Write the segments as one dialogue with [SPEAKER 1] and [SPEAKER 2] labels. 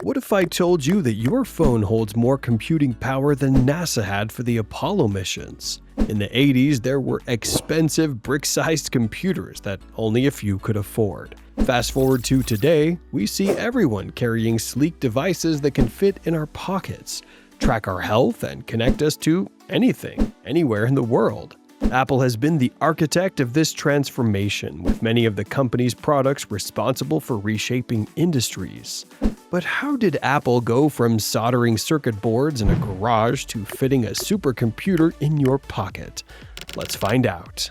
[SPEAKER 1] What if I told you that your phone holds more computing power than NASA had for the Apollo missions? In the 80s, there were expensive brick-sized computers that only a few could afford. Fast forward to today, we see everyone carrying sleek devices that can fit in our pockets, track our health, and connect us to anything, anywhere in the world. Apple has been the architect of this transformation, with many of the company's products responsible for reshaping industries. But how did Apple go from soldering circuit boards in a garage to fitting a supercomputer in your pocket? Let's find out.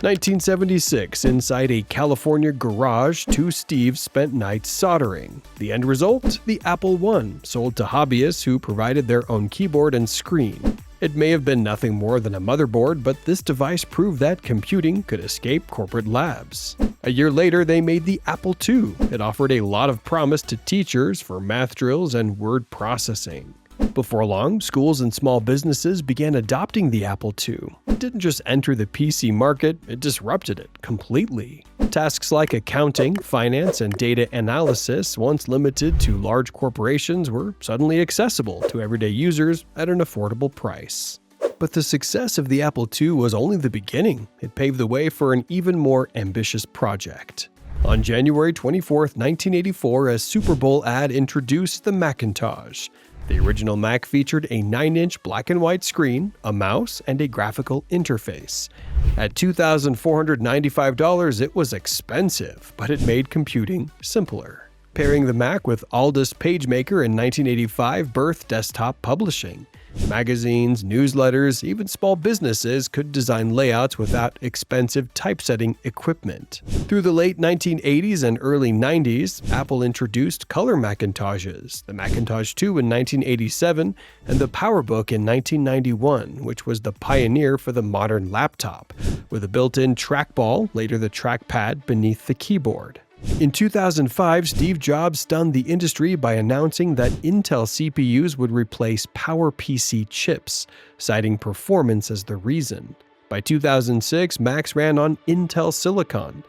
[SPEAKER 1] (1976) Inside a California garage, two Steves spent nights soldering. The end result? The Apple I, sold to hobbyists who provided their own keyboard and screen. It may have been nothing more than a motherboard, but this device proved that computing could escape corporate labs. A year later, they made the Apple II. It offered a lot of promise to teachers for math drills and word processing. Before long, schools and small businesses began adopting the Apple II. It didn't just enter the PC market, it disrupted it completely. Tasks like accounting, finance, and data analysis, once limited to large corporations, were suddenly accessible to everyday users at an affordable price. But the success of the Apple II was only the beginning. It paved the way for an even more ambitious project. On January 24, 1984, a Super Bowl ad introduced the Macintosh. The original Mac featured a 9-inch black and white screen, a mouse, and a graphical interface. At $2,495, it was expensive, but it made computing simpler. Pairing the Mac with Aldus PageMaker in 1985 birthed desktop publishing. Magazines, newsletters, even small businesses could design layouts without expensive typesetting equipment. Through the late 1980s and early 90s, Apple introduced color Macintoshes, the Macintosh II in 1987, and the PowerBook in 1991, which was the pioneer for the modern laptop, with a built-in trackball, later the trackpad, beneath the keyboard. In 2005, Steve Jobs stunned the industry by announcing that Intel CPUs would replace PowerPC chips, citing performance as the reason. By 2006, Macs ran on Intel Silicon,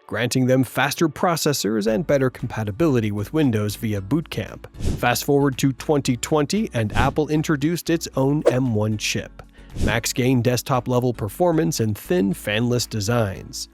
[SPEAKER 1] granting them faster processors and better compatibility with Windows via Boot Camp. Fast forward to 2020, and Apple introduced its own M1 chip. Macs gained desktop-level performance in thin, fanless designs.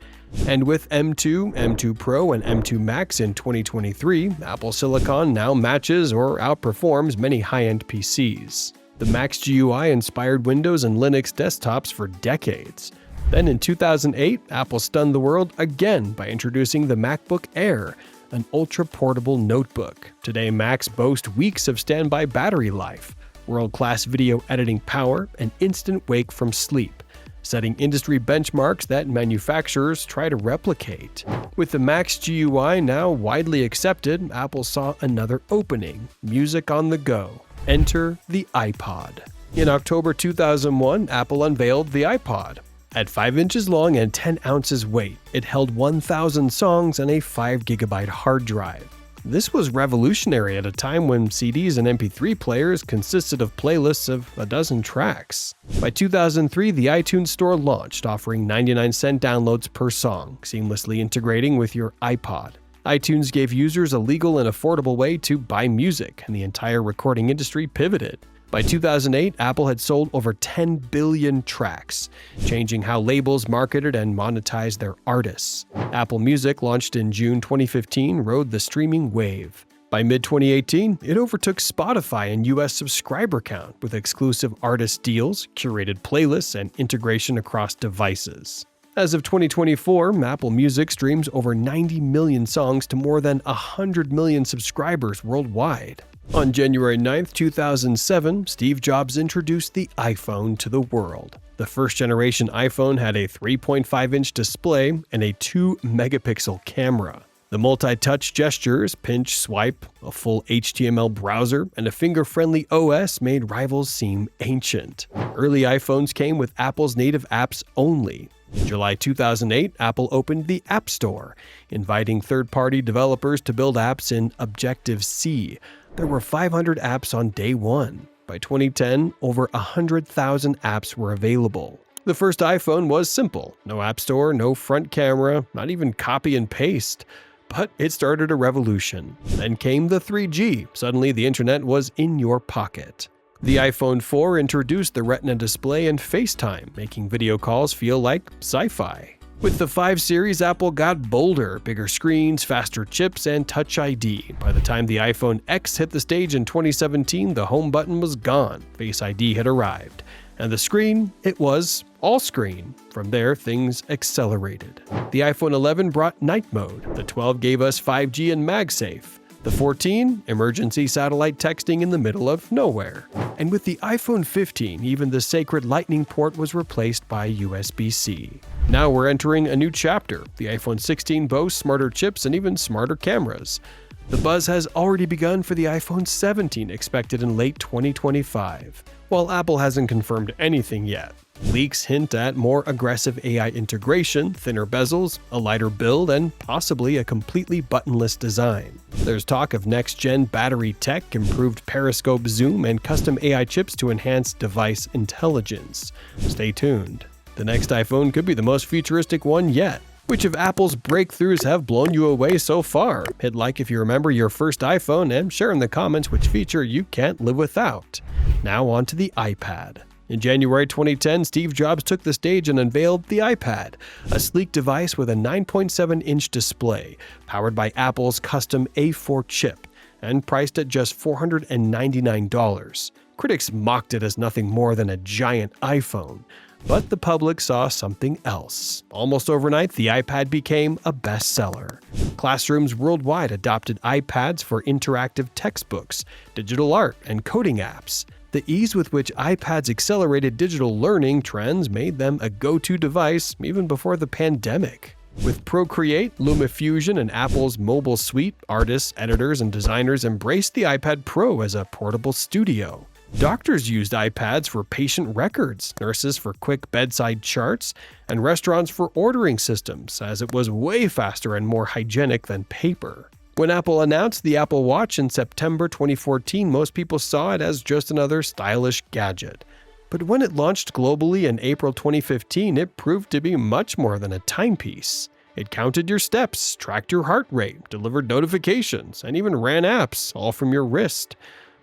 [SPEAKER 1] And with M2, M2 Pro, and M2 Max in 2023, Apple Silicon now matches or outperforms many high-end PCs. The Max GUI inspired Windows and Linux desktops for decades. Then in 2008, Apple stunned the world again by introducing the MacBook Air, an ultra-portable notebook. Today, Macs boast weeks of standby battery life, world-class video editing power, and instant wake from sleep, setting industry benchmarks that manufacturers try to replicate. With the Max GUI now widely accepted, Apple saw another opening: music on the go. Enter the iPod. In October 2001, Apple unveiled the iPod. At 5 inches long and 10 ounces weight, it held 1,000 songs and a 5 GB hard drive. This was revolutionary at a time when CDs and MP3 players consisted of playlists of a dozen tracks. By 2003, the iTunes Store launched, offering 99-cent downloads per song, seamlessly integrating with your iPod. iTunes gave users a legal and affordable way to buy music, and the entire recording industry pivoted. By 2008, Apple had sold over 10 billion tracks, changing how labels marketed and monetized their artists. Apple Music, launched in June 2015, rode the streaming wave. By mid-2018, it overtook Spotify in US subscriber count, with exclusive artist deals, curated playlists, and integration across devices. As of 2024, Apple Music streams over 90 million songs to more than 100 million subscribers worldwide. On January 9, 2007, Steve Jobs introduced the iPhone to the world. The first-generation iPhone had a 3.5-inch display and a 2-megapixel camera. The multi-touch gestures, pinch, swipe, a full HTML browser, and a finger-friendly OS made rivals seem ancient. Early iPhones came with Apple's native apps only. In July 2008, Apple opened the App Store, inviting third-party developers to build apps in Objective-C. There were 500 apps on day one. By 2010, over 100,000 apps were available. The first iPhone was simple. No app store, no front camera, not even copy and paste. But it started a revolution. Then came the 3G. Suddenly the internet was in your pocket. The iPhone 4 introduced the Retina display and FaceTime, making video calls feel like sci-fi. With the 5 series, Apple got bolder, bigger screens, faster chips, and Touch ID. By the time the iPhone X hit the stage in 2017, the home button was gone, Face ID had arrived. And the screen, it was all screen. From there, things accelerated. The iPhone 11 brought night mode. The 12 gave us 5G and MagSafe. The 14, emergency satellite texting in the middle of nowhere. And with the iPhone 15, even the sacred Lightning port was replaced by USB-C. Now we're entering a new chapter. The iPhone 16 boasts smarter chips and even smarter cameras. The buzz has already begun for the iPhone 17, expected in late 2025. While Apple hasn't confirmed anything yet, leaks hint at more aggressive AI integration, thinner bezels, a lighter build, and possibly a completely buttonless design. There's talk of next-gen battery tech, improved periscope zoom, and custom AI chips to enhance device intelligence. Stay tuned. The next iPhone could be the most futuristic one yet. Which of Apple's breakthroughs have blown you away so far? Hit like if you remember your first iPhone and share in the comments which feature you can't live without. Now on to the iPad. In January 2010, Steve Jobs took the stage and unveiled the iPad, a sleek device with a 9.7-inch display, powered by Apple's custom A4 chip, and priced at just $499. Critics mocked it as nothing more than a giant iPhone. But the public saw something else. Almost overnight, the iPad became a bestseller. Classrooms worldwide adopted iPads for interactive textbooks, digital art, and coding apps. The ease with which iPads accelerated digital learning trends made them a go-to device even before the pandemic. With Procreate, LumaFusion, and Apple's mobile suite, artists, editors, and designers embraced the iPad Pro as a portable studio. Doctors used iPads for patient records, nurses for quick bedside charts, and restaurants for ordering systems, as it was way faster and more hygienic than paper. When Apple announced the Apple Watch in September 2014, most people saw it as just another stylish gadget. But when it launched globally in April 2015, it proved to be much more than a timepiece. It counted your steps, tracked your heart rate, delivered notifications, and even ran apps, all from your wrist.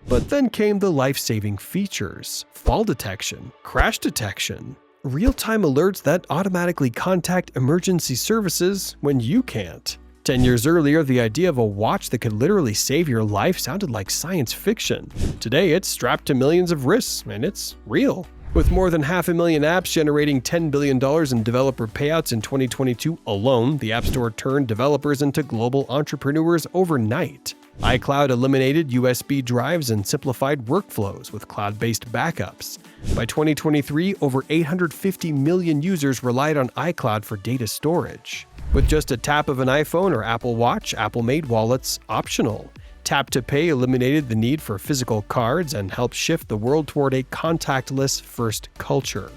[SPEAKER 1] But then came the life-saving features: fall detection, crash detection, real-time alerts that automatically contact emergency services when you can't. 10 years earlier, the idea of a watch that could literally save your life sounded like science fiction. Today, it's strapped to millions of wrists, and it's real. With more than 500,000 apps generating $10 billion in developer payouts in 2022 alone, the App Store turned developers into global entrepreneurs overnight. iCloud eliminated USB drives and simplified workflows with cloud-based backups. By 2023, over 850 million users relied on iCloud for data storage. With just a tap of an iPhone or Apple Watch, Apple made wallets optional. Tap to Pay eliminated the need for physical cards and helped shift the world toward a contactless first culture,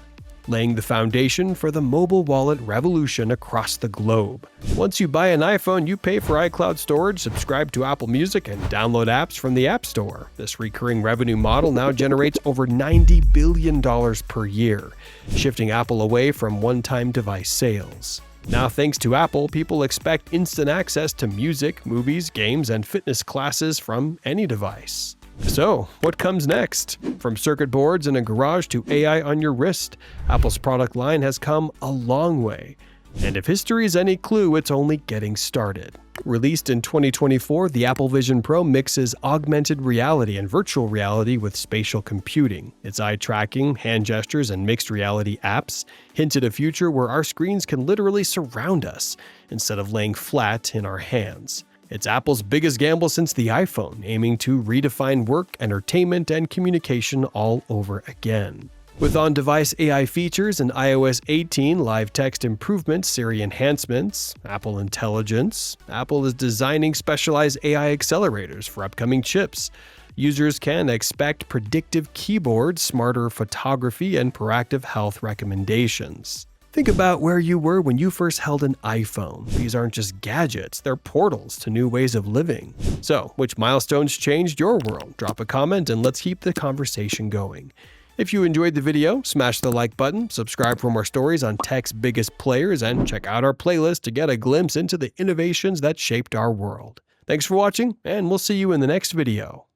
[SPEAKER 1] laying the foundation for the mobile wallet revolution across the globe. Once you buy an iPhone, you pay for iCloud storage, subscribe to Apple Music, and download apps from the App Store. This recurring revenue model now generates over $90 billion per year, shifting Apple away from one-time device sales. Now, thanks to Apple, people expect instant access to music, movies, games, and fitness classes from any device. So, what comes next? From circuit boards in a garage to AI on your wrist, Apple's product line has come a long way. And if history is any clue, it's only getting started. Released in 2024, the Apple Vision Pro mixes augmented reality and virtual reality with spatial computing. Its eye tracking, hand gestures, and mixed reality apps hint at a future where our screens can literally surround us instead of laying flat in our hands. It's Apple's biggest gamble since the iPhone, aiming to redefine work, entertainment, and communication all over again. With on-device AI features and iOS 18 live text improvements, Siri enhancements, Apple Intelligence, Apple is designing specialized AI accelerators for upcoming chips. Users can expect predictive keyboards, smarter photography, and proactive health recommendations. Think about where you were when you first held an iPhone. These aren't just gadgets, they're portals to new ways of living. So, which milestones changed your world? Drop a comment and let's keep the conversation going. If you enjoyed the video, smash the like button, subscribe for more stories on tech's biggest players, and check out our playlist to get a glimpse into the innovations that shaped our world. Thanks for watching, and we'll see you in the next video.